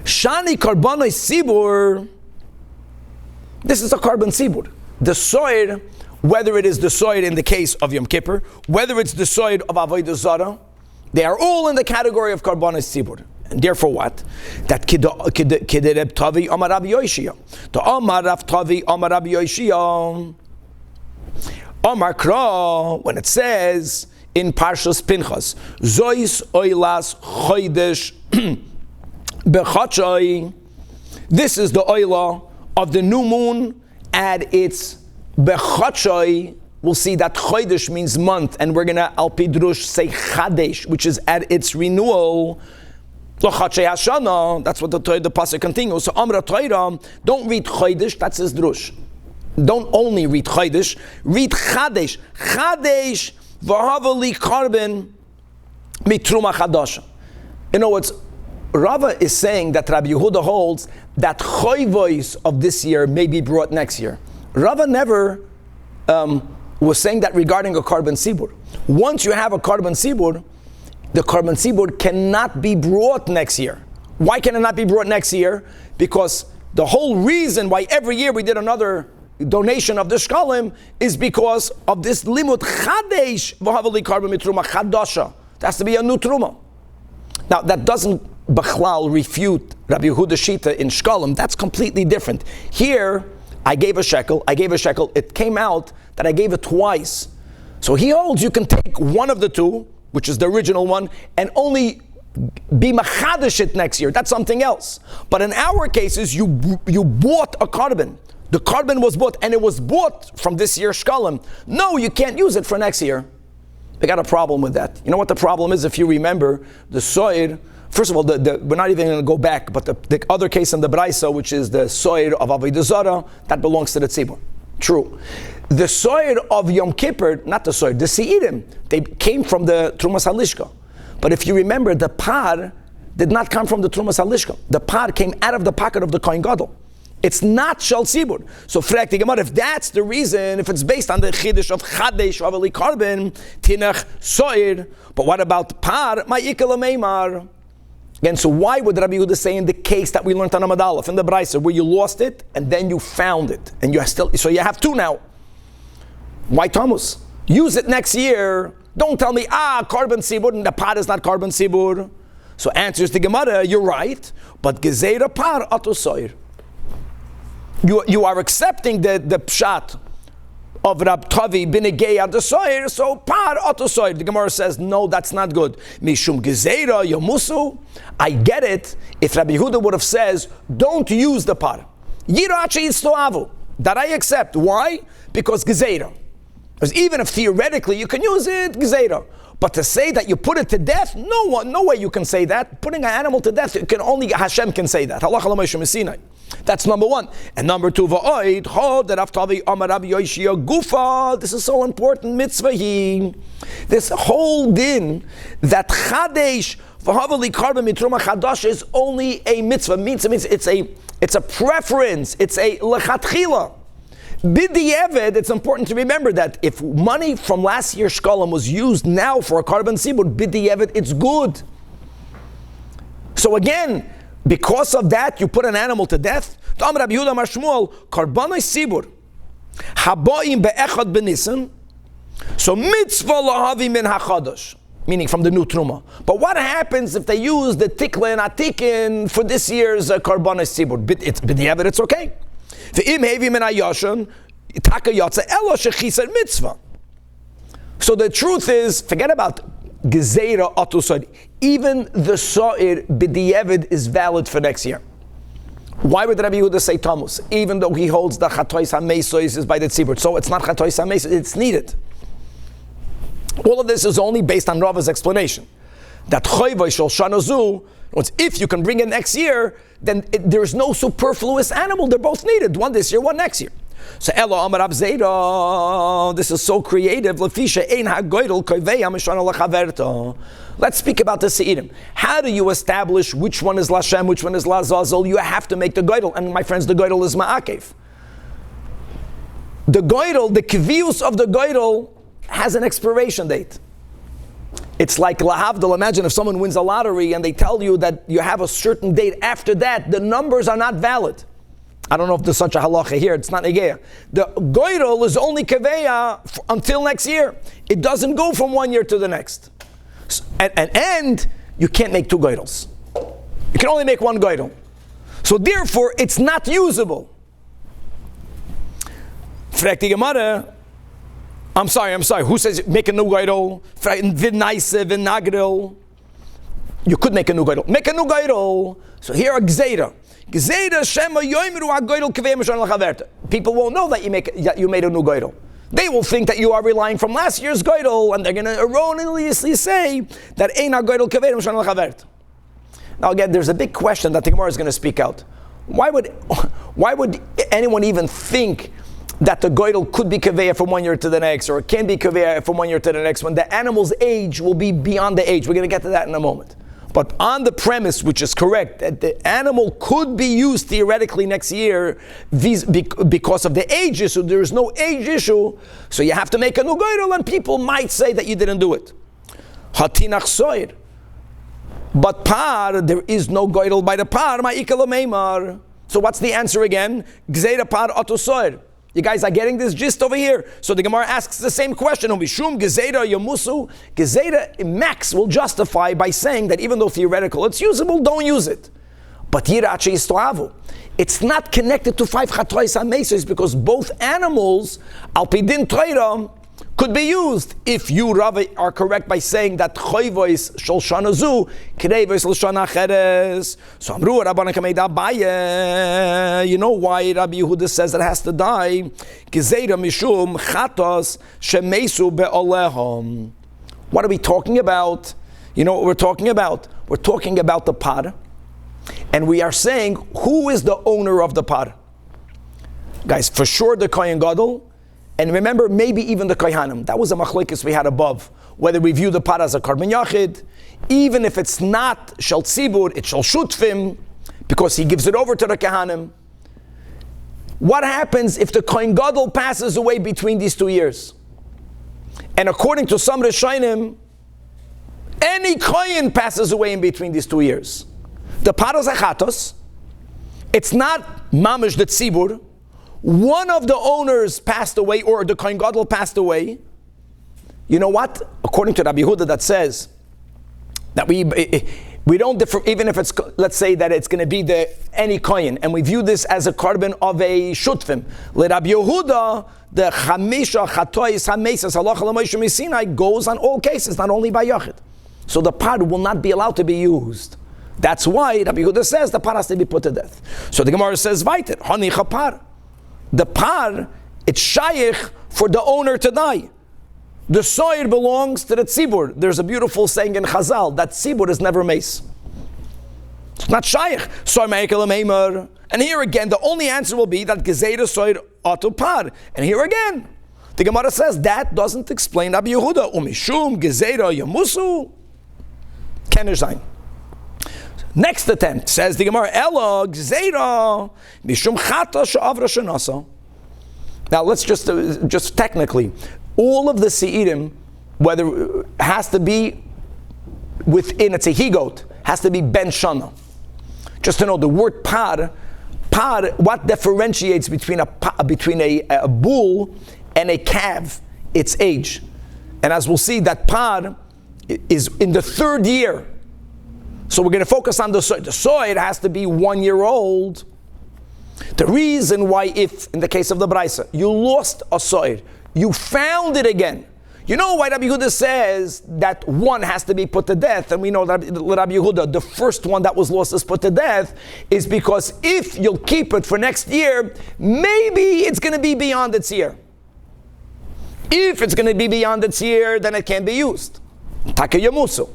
Speaker 1: Shani Korbanos Tzibur. This is a carbon tzibur. The soid, whether it is the soid in the case of Yom Kippur, whether it's the soid of Avodah Zarah, they are all in the category of karbanos tzibur. And therefore what? That Kedereb Tavi Amar Rabbi Yoshia. The Amar Rav Tavi Amar Rabbi Yoshia. Amar Kra, when it says in Parshas Pinchas, Zois Oilas Chodesh Bechachai, this is the oila of the new moon at its Bechachai. We'll see that Chodesh means month, and we're going to Al Pidrush say Chadesh, which is at its renewal. L'Chachai Hashana, that's what the pasuk continues. So Amra Torah, don't read Chodesh, that's his drush. Don't only read Chodesh, read Chadesh. Chadesh v'havali karben mitruma chadasha. In other words, Rava is saying that Rabbi Yehuda holds that choivois of this year may be brought next year. Rava never was saying that regarding a carbon sibur. Once you have a carbon sibur, the carbon sibur cannot be brought next year. Why can it not be brought next year? Because the whole reason why every year we did another donation of the shkalim is because of this limud chadesh v'havali carbon mitruma chadasha. It has to be a new truma. Now that doesn't Bechlal refute Rabbi Yehuda Shita in Shkalim. That's completely different. Here, I gave a shekel. It came out that I gave it twice. So he holds you can take one of the two, which is the original one, and only be machadish it next year. That's something else. But in our cases, you bought a carbon. The carbon was bought, and it was bought from this year's Shkalim. No, you can't use it for next year. They got a problem with that. You know what the problem is? If you remember, the soid. First of all, we're not even going to go back, but the other case in the Braisa, which is the soid of Avodah Zarah, that belongs to the tzibur. True. The soid of Yom Kippur, not the soid, the seirim, they came from the Trumas HaLishka. But if you remember, the par did not come from the Trumas HaLishka. The par came out of the pocket of the Kohen Gadol. It's not Shal Tzibur. So, Frek the Gemara, if that's the reason, if it's based on the Chiddush of Chadesh, Avali Karben, Tinach, Soir, but what about par? Ma'ikal Meimar. Again, so why would Rabbi Yehuda say in the case that we learned on Amud Aleph in the Brisa, where you lost it and then you found it, and you still, so you have two now? Why Thomas? Use it next year. Don't tell me, carbon sibur, and the pot is not carbon sibur. So answers the Gemara, you're right, but gezeira par atosoir. You are accepting the pshat of Rab Tavi binegei adosoir, so par atosoir. The Gemara says, no, that's not good. Mishum gezeira yomusu. I get it if Rabbi Yehuda would have says, don't use the par. Yirachi istoavu. That I accept. Why? Because gezeira. Because even if theoretically you can use it, gezeira. But to say that you put it to death, no way you can say that. Putting an animal to death, only Hashem can say that. That's number one. And number two, this is so important, mitzvah. This whole din that chadesh v'havali karben mitruma chadash is only a mitzvah. Means it's a preference. It's a lechatchila. B'di'evet, it's important to remember that if money from last year's shkalim was used now for a carbon sibur, b'di'evet, it's good. So again, because of that, you put an animal to death. Rabbi Yehuda Amar Shmuel, karbanai sibur, haboim be'echad b'nisan, so mitzvah lahavi min hachadash, meaning from the new truma. But what happens if they use the tikla and atikin for this year's karbanai sibur? B'di'evet, it's okay. So the truth is, forget about Gezeira atu soir. Even the soir b'di'evid is valid for next year. Why would Rabbi Yehuda say Tammuz? Even though he holds the chatois hamesos is by the tzibur. So it's not chatois hamesos, it's needed. All of this is only based on Rava's explanation. That choyvay shel shana zu, if you can bring it next year, then there's no superfluous animal. They're both needed. One this year, one next year. So Elo Amar Rav Zera, this is so creative. Lefisha ein hagoydel koivei hamishana lachaverto. Let's speak about the seirim. How do you establish which one is Lashem, which one is Lazazel? You have to make the goydel, and my friends, the goydel is ma'akev. The goydel, the kvius of the goydel, has an expiration date. It's like lahavdil. Imagine if someone wins a lottery and they tell you that you have a certain date. After that, the numbers are not valid. I don't know if there's such a halacha here. It's not negeya. The goydel is only kaveya until next year. It doesn't go from one year to the next. And you can't make two goydels. You can only make one goydel. So therefore, it's not usable. Frekti Gemara. I'm sorry. Who says make a new goydel? You could make a new goydel. Make a new goydel. So here are gzeira. People won't know that you made a new goydel. They will think that you are relying from last year's goydel, and they're going to erroneously say that ein ha-goydel kaveh mishana l'chavert. Now again, there's a big question that the Gemara is going to speak out. Why would anyone even think that the goydel could be kaveya from one year to the next, or it can be kaveya from one year to the next, when the animal's age will be beyond the age? We're going to get to that in a moment. But on the premise, which is correct, that the animal could be used theoretically next year because of the age issue, there is no age issue, so you have to make a new goydel, and people might say that you didn't do it. Hatinach soir. But par, there is no goydel by the par, ma'ikal meimar. So what's the answer again? Gzeira par atu soir. You guys are getting this gist over here. So the Gemara asks the same question. Mishum gezeira yamusu. Gezeira max will justify by saying that even though theoretical it's usable, don't use it. But yirache istoavu. It's not connected to 5 chatois hamesos because both animals al pidin Torah could be used. If you, Rav, are correct by saying that choyvois shel shana zu kreivois shel shana cheres. So amru Rabbana kameid Abaye. You know why Rabbi Yehuda says it has to die? Gezeira mishum chatos shemesu be'olehom. What are we talking about? You know what we're talking about? We're talking about the par, and we are saying who is the owner of the par. Guys, for sure the Kohen Gadol. And remember, maybe even the Kohanim. That was a machlokes we had above. Whether we view the par as a karban yachid, even if it's not shel tzibur, it's shel shutfim, because he gives it over to the Kohanim. What happens if the Kohen Gadol passes away between these 2 years? And according to some Rishonim, any Kohen passes away in between these 2 years. The par is a chatos. It's not mamish the tzibur. One of the owners passed away, or the Kohen Gadol passed away. You know what? According to Rabbi Yehuda, that says that we don't differ, even if it's, let's say that it's going to be any Kohen, and we view this as a carbon of a shutfim. Let Rabbi Yehuda, the chamisha chatois hamesas halacha l'moshe misinai goes on all cases, not only by yachid. So the par will not be allowed to be used. That's why Rabbi Yehuda says the par has to be put to death. So the Gemara says, "Vayter hani chapar." The par, it's shaykh for the owner to die. The soir belongs to the tzibur. There's a beautiful saying in Chazal that tzibur is never mace. It's not shaykh. And here again, the only answer will be that gezeira soir atu par. And here again, the Gemara says that doesn't explain Rabbi Yehuda. Umishum gezeira yamusu kenezayin. Next attempt, says the Gemara, Ela gzeira mishum chata she'avra shenasa. Now let's just technically, all of the seirim, whether has to be within, it's a he-goat, has to be ben shana. Just to know, the word par, what differentiates between a bull and a calf? Its age. And as we'll see, that par is in the 3rd year. So we're going to focus on the soy. The soy, it has to be 1 year old. The reason why, if in the case of the Braisa, you lost a soy, you found it again, You know why Rabbi Yehuda says that one has to be put to death, and we know that Rabbi Yehuda, the first one that was lost is put to death, is because if you'll keep it for next year, maybe it's going to be beyond its year. If it's going to be beyond its year, then it can be used. Takayamusu.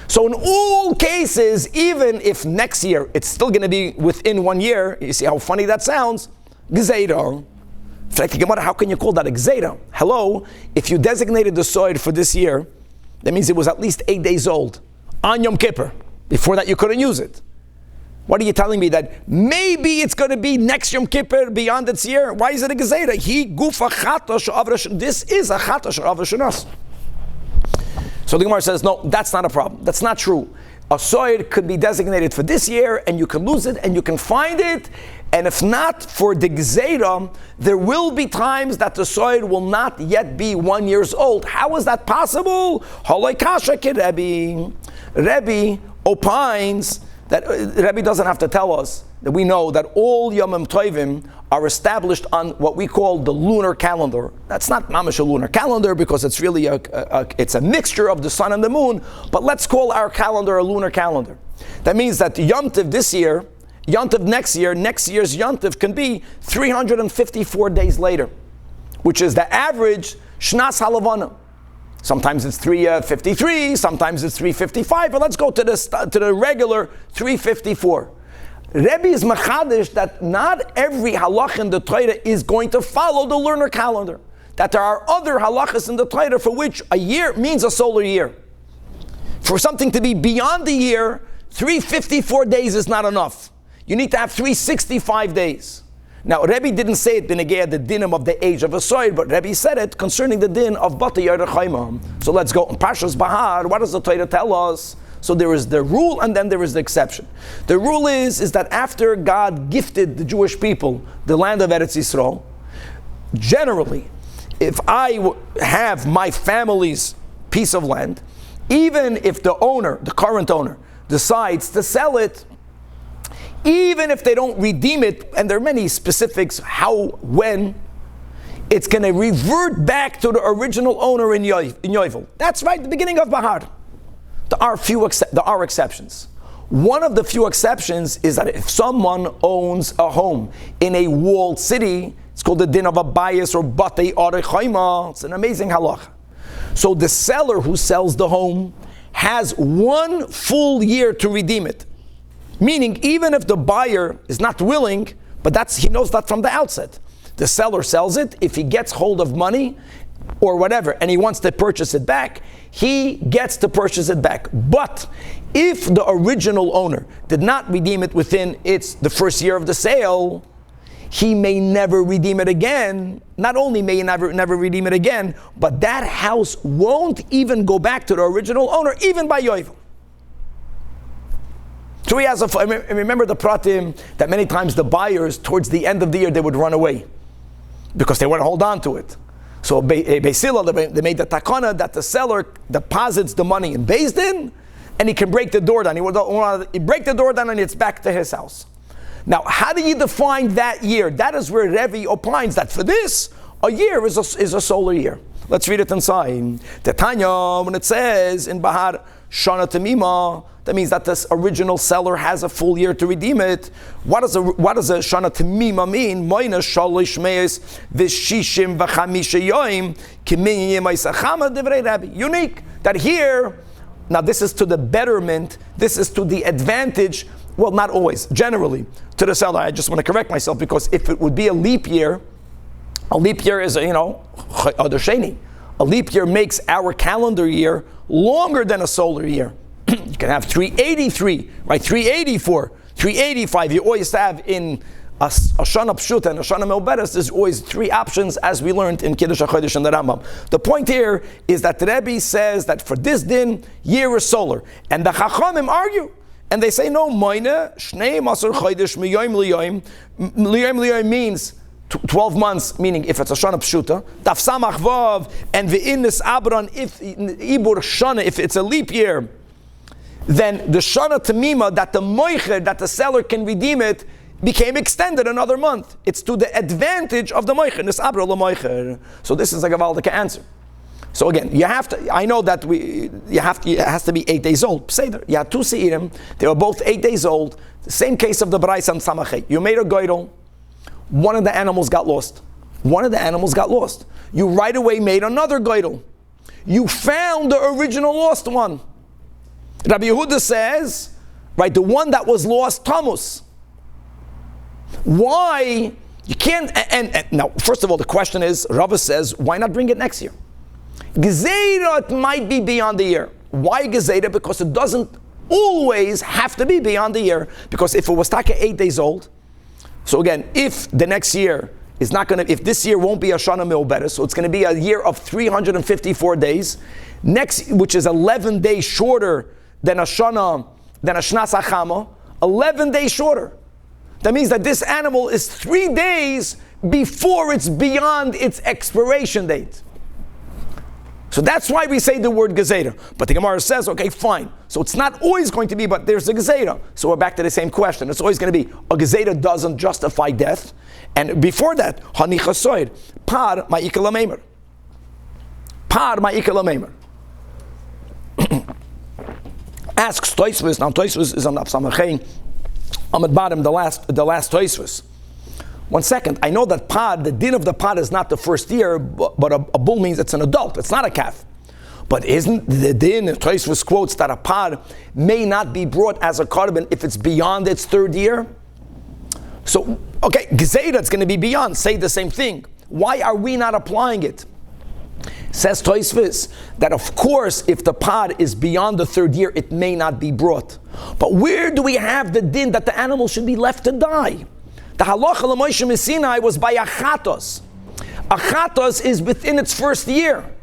Speaker 1: So in all cases, even if next year it's still going to be within 1 year, you see how funny that sounds? Gzeira. How can you call that a gzeira? Hello, if you designated the soid for this year, that means it was at least 8 days old on Yom Kippur. Before that, you couldn't use it. What are you telling me? That maybe it's going to be next Yom Kippur beyond its year? Why is it a gzeira? This is a chatosh of Rashanas. So the Gemara says, no, that's not a problem. That's not true. A soid could be designated for this year, and you can lose it, and you can find it. And if not for the gzeira, there will be times that the soid will not yet be 1 year old. How is that possible? Rebbe opines that Rebbe doesn't have to tell us that we know that all Yomim Tovim are established on what we call the lunar calendar. That's not mamash a lunar calendar because it's really it's a mixture of the sun and the moon, but let's call our calendar a lunar calendar. That means that Yom Tov this year, Yom Tov next year's Yom Tov can be 354 days later, which is the average Shnas Halavana. Sometimes it's 353, sometimes it's 355, but let's go to the regular 354. Rebbe is machadish that not every halach in the Torah is going to follow the lunar calendar. That there are other halachas in the Torah for which a year means a solar year. For something to be beyond the year, 354 days is not enough. You need to have 365 days. Now, Rebbe didn't say it b'negei the dinim of the age of a soid, but Rebbe said it concerning the din of Bata Yerachayma. So let's go. In Parshas Bahar, what does the Torah tell us? So there is the rule and then there is the exception. The rule is that after God gifted the Jewish people the land of Eretz Yisrael, generally, if I have my family's piece of land, even if the owner, the current owner, decides to sell it, even if they don't redeem it, and there are many specifics how, when, it's going to revert back to the original owner in Yovel. That's right, the beginning of Bahar. There are exceptions. One of the few exceptions is that if someone owns a home in a walled city, it's called the din of a bias or batei arechayma. It's an amazing halacha. So the seller who sells the home has 1 full year to redeem it. Meaning, even if the buyer is not willing, but he knows that from the outset. The seller sells it. If he gets hold of money or whatever, and he wants to purchase it back, he gets to purchase it back. But if the original owner did not redeem it within the first year of the sale, he may never redeem it again. Not only may he never redeem it again, but that house won't even go back to the original owner, even by Yovel. So he has remember the pratim that many times the buyers, towards the end of the year, they would run away because they want to hold on to it. So Beisila, they made the takana that the seller deposits the money in Beis Din, and he can break the door down. He break the door down, and it's back to his house. Now, how do you define that year? That is where Rebbe opines that for this, a year is a solar year. Let's read it inside. The Tanya, when it says in Bahar, Shana Tamima, that means that this original seller has a full year to redeem it. What does a Shana Tamima mean? Moina shalish meis v'shishim v'chamisha yoim kimin yemaisachama divrei Rabbi. Unique. That here, now this is to the betterment, this is to the advantage, well, not always, generally, to the seller. I just want to correct myself, because if it would be a leap year is, Adar Sheni. A leap year makes our calendar year longer than a solar year. You can have 383, right? 384, 385. You always have in a Shana Pshuta and a Shana Melberes, there's always 3 options, as we learned in Kiddush HaChodesh and the Rambam. The point here is that the Rebbe says that for this din, year is solar. And the Chachamim argue. And they say, no, Moine, Shnei Masar Chodesh Miyoim Liyoim. Liyoim Liyoim means 12 months, meaning if it's a Shana Pshuta, Daf Samach Vav, and V'innis Abran, if Ibur Shana, if it's a leap year, then the Shana Tamima, that the Moicher, that the seller can redeem it, became extended another month. It's to the advantage of the Moicher, Nis Abra La Moicher. So this is a Gavaldic answer. So again, you have to. I know that it has to be 8 days old. Pseder. You had 2 seirim. They were both 8 days old. The same case of the Brais and Samachet. You made a goydel. One of the animals got lost. You right away made another goydel. You found the original lost one. Rabbi Yehuda says, right, the one that was lost, Tamus. Why? You can't, and now, first of all, the question is, Rava says, why not bring it next year? Gezeira, it might be beyond the year. Why Gezeira? Because it doesn't always have to be beyond the year. Because if it was taka 8 days old, so again, if the next year is not going to, if this year won't be a Shana Mil better, so it's going to be a year of 354 days, next, which is 11 days shorter than a Shana, than a Shnas Achama, 11 days shorter. That means that this animal is 3 days before it's beyond its expiration date. So that's why we say the word Gezeda. But the Gemara says, okay, fine. So it's not always going to be, but there's a Gezeda. So we're back to the same question. It's always going to be, a Gezeda doesn't justify death. And before that, Hani Chasoid, Par Ma'ikal Meimer. Par Ma'ikal Meimer. Asks Toisvus, now Toisvus is on the Samachay, I'm at bottom, the last Toisvus. 1 second, I know that pod, the din of the pod is not the first year, but a bull means it's an adult, it's not a calf. But isn't the din, Toisvus quotes that a pod may not be brought as a korban if it's beyond its 3rd year? So, okay, Gezeda, it's going to be beyond, say the same thing. Why are we not applying it? Says Toisvus that of course if the pod is beyond the 3rd year, it may not be brought. But where do we have the din that the animal should be left to die? The halacha l'Moshe Sinai was by a chatos. A chatos is within its 1st year.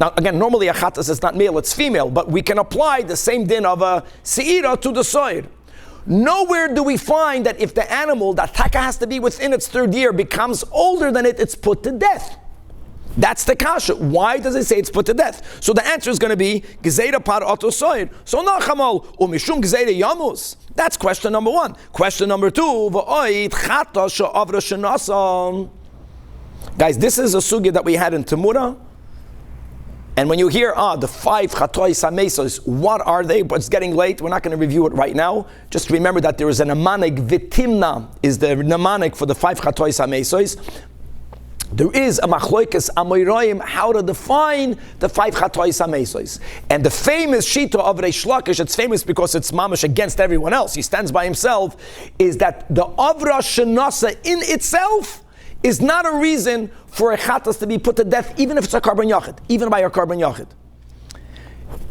Speaker 1: Now again, normally a chatos is not male, it's female, but we can apply the same din of a seira to the soid. Nowhere do we find that if the animal, that taka has to be within its 3rd year, becomes older than it, it's put to death. That's the kasha. Why does it say it's put to death? So the answer is going to be Gezeda par otosoid. So nachamal umishum Gezeda yamus. That's question number 1. Question number 2. V'oid chata she'avra shenasa. Guys, this is a sugya that we had in Temura. And when you hear the 5 chatois hamesos, what are they? But it's getting late. We're not going to review it right now. Just remember that there is a nemanik. Vitimna is the nemanik for the 5 chatois hamesos. There is a machloikes amoyroim how to define the 5 chatois hamesos. And the famous shita of Reish Lakish, it's famous because it's mamash against everyone else. He stands by himself. Is that the avra shenasa in itself is not a reason for a chatas to be put to death, even if it's a korban yachid, even by a korban yachid.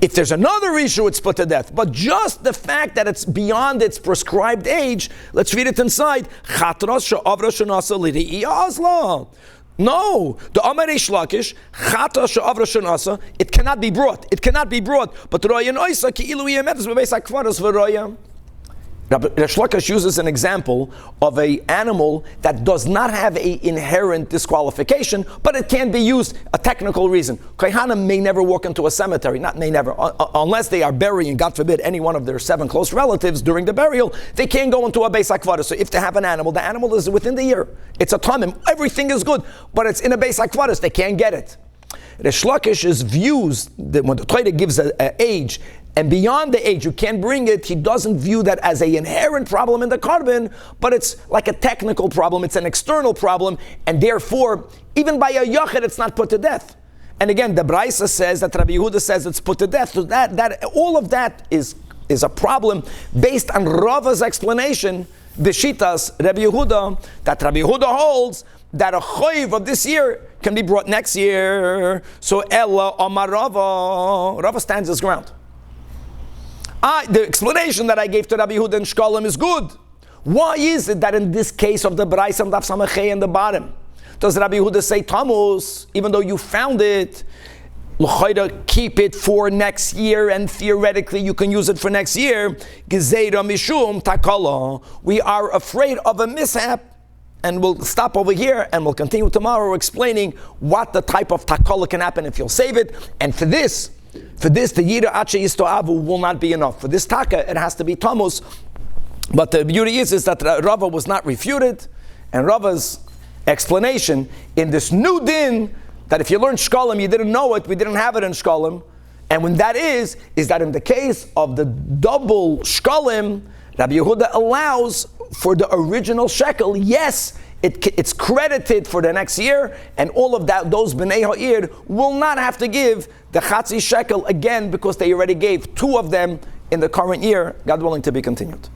Speaker 1: If there's another issue, it's put to death. But just the fact that it's beyond its prescribed age, let's read it inside. Chatras she'avra shenasa l'ri'i azla. No, the Amar Reish Lakish, Chata she'avra shenasa, it cannot be brought. It cannot be brought. But Roya Noisa ki ilu yemetas bebeis hakvaros v'roya. Reish Lakish uses an example of an animal that does not have an inherent disqualification, but it can be used, a technical reason. Kohanim may never walk into a cemetery, not may never, unless they are burying, God forbid, any one of their 7 close relatives during the burial, they can't go into a beis hakvaros. So if they have an animal, the animal is within the year. It's a tamim, everything is good, but it's in a beis hakvaros, they can't get it. Reish Lakish's views, that when the Torah gives an age, and beyond the age, you can't bring it, he doesn't view that as an inherent problem in the korban, but it's like a technical problem, it's an external problem, and therefore, even by a yachid, it's not put to death. And again, the Braisa says that Rabbi Yehuda says it's put to death, so that all of that is a problem based on Rava's explanation, the Shitas, Rabbi Yehuda, that Rabbi Yehuda holds that a choiv of this year can be brought next year. So Ella Amar Rava stands his ground. The explanation that I gave to Rabbi Yehuda and Shkolim is good. Why is it that in this case of the Brais and Daf Samachay in the bottom, does Rabbi Yehuda say Tamus, even though you found it, l'chayda keep it for next year, and theoretically you can use it for next year? Gezeira mishum takala. We are afraid of a mishap. And we'll stop over here and we'll continue tomorrow explaining what the type of takala can happen if you'll save it. And for this, the Yira Ache Yistoavu will not be enough. For this taka, it has to be Tamus. But the beauty is that Rava was not refuted, and Rava's explanation in this new din that if you learned shkalim, you didn't know it, we didn't have it in shkalim. And when that is that in the case of the double shkalim, Rabbi Yehuda allows for the original shekel, yes, it's credited for the next year, and all of that, those b'nei ha'ir will not have to give the chatzi shekel again because they already gave 2 of them in the current year. God willing, to be continued.